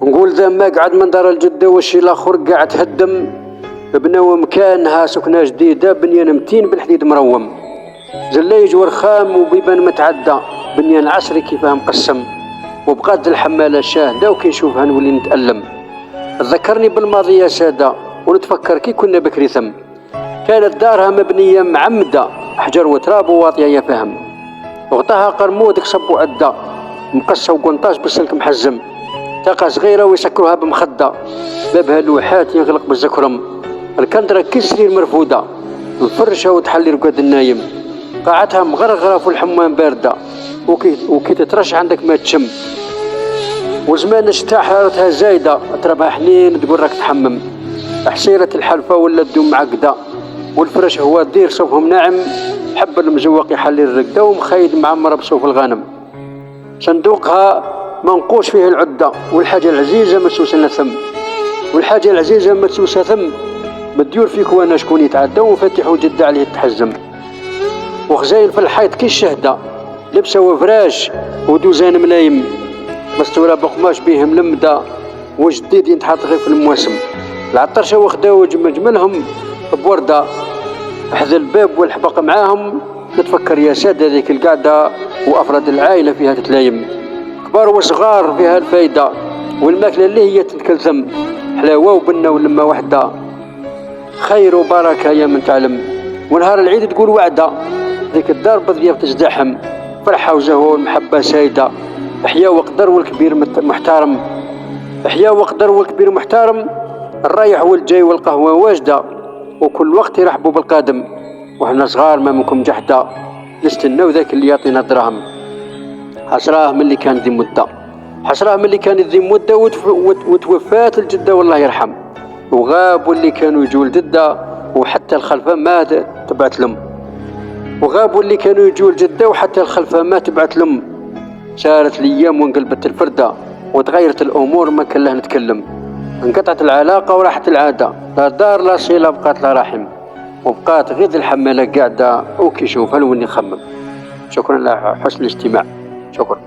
نقول ذا ما قعد من دار الجدة والشي الاخر قاعد تهدم، بناو مكانها سكنة جديدة بنيان متين بالحديد مروم، زلايج ورخام وبيبان متعدى، بنيان عصري كيفاه مقسم، وبقات الحمالة شاهدة وكي نشوفها نولي نتألم. تذكرني بالماضي يا سادة ونتفكر كي كنا بكري ثم، كانت دارها مبنية معمدة حجر وتراب وواطية يا فهم، وغطاها قرمود كصب عدة مقصة وقنطاج بالسلك محزم، تاقة صغيرة ويسكروها بمخدة، بابها لوحات ينغلق بالزكرم، الكندرة كي السرير مرفودة، الفرشة وتحلي رقاد النايم، قاعتها مغرغرة في الحمام باردة، وكي تترش عندك ما تشم، وزمان الشتاء حرارتها زايدة ترابها حنين تقول راك تحمم، حسيرة الحلفة ولا الدوم معقدة، والفرش هو دير صوفهم ناعم، حب المزوق يحلي الرقدة ومخيد معمرة بصوف الغنم، صندوقها منقوش فيه العدة، والحاجة العزيزة مسوسة ثم، والحاجة العزيزة مسوسة ثم، مديور فيك وانا شكون يتعدى ومفاتيح وجدة عليه التحزم، وخزاين في الحيط كي الشهدة، لبسة وفراش ودوزان ملايم، مستورة بقماش بيهم لمدة وجديد ينتحط غير في المواسم، العطرشة وخدا وجملهم بوردة حذا الباب والحبق معاهم، نتفكر يا سادة ذيك القعدة وأفراد العائلة فيها تتلايم، كبار وصغار فيها الفايدة، والماكلة اللي هي تتكلثم، حلاوة وبنة ولمة وحدة، خير وبركة يا من تعلم، ونهار العيد تقول وعدة، ذيك الدار بضية تزدحم، فرحة وزهور محبة سايدة، احيا وقدر والكبير محترم، احيا وقدر والكبير محترم، الرايح والجاي والقهوة واجدة، وكل وقت يرحبوا بالقادم، وحنا صغار ما منكم جحدة، نستناو ذاك اللي يعطينا الدراهم، حسراه من اللي كان ذي مدة، حسراه من اللي كان ذي مدة وتوفات الجدة والله يرحم، وغاب واللي كانوا يجوا الجدة وحتى الخلفة ما تبعت لهم، وغاب واللي كانوا يجوا الجدة وحتى الخلفة ما تبعت لهم، سارت الايام وانقلبت الفردة وتغيرت الامور ما كان له نتكلم، انقطعت العلاقة وراحت العادة، لا دار لا صلة بقات لا رحم، وبقات غير الحمالة قاعدة وكي يشوفها لوني خمم. شكرا لحسن الاستماع. شكرا.